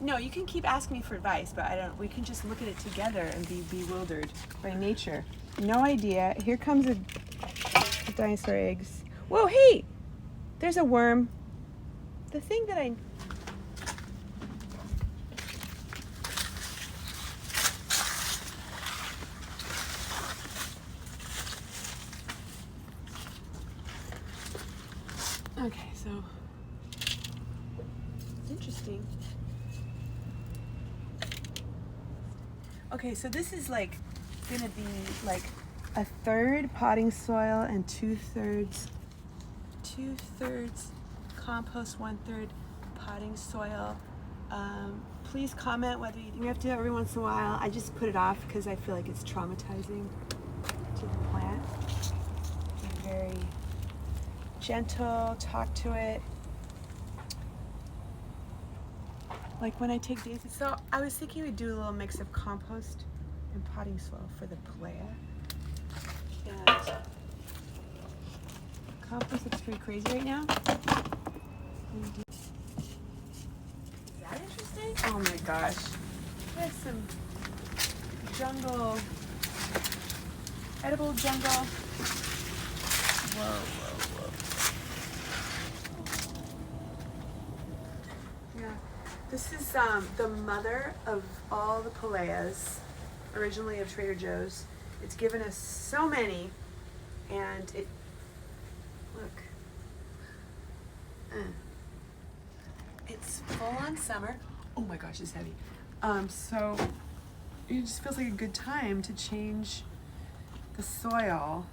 No, you can keep asking me for advice, but I don't. We can just look at it together and be bewildered by nature. No idea. Here comes a dinosaur eggs. Whoa, hey! There's a worm. The thing that I... Okay, so... It's interesting. Okay, so this is like gonna be like a third potting soil and two-thirds compost, one-third potting soil. Please comment whether you have to do it every once in a while. I just put it off because I feel like it's traumatizing to the plant. Be very gentle, talk to it. Like when I take daisies. So I was thinking we'd do a little mix of compost and potting soil for the palea. And compost looks pretty crazy right now. Is that interesting? Oh my gosh. There's some jungle, edible jungle. Whoa, whoa, whoa. Yeah. This is the mother of all the paleas, originally of Trader Joe's. It's given us so many, and it, look, it's full on summer. Oh my gosh, it's heavy. So it just feels like a good time to change the soil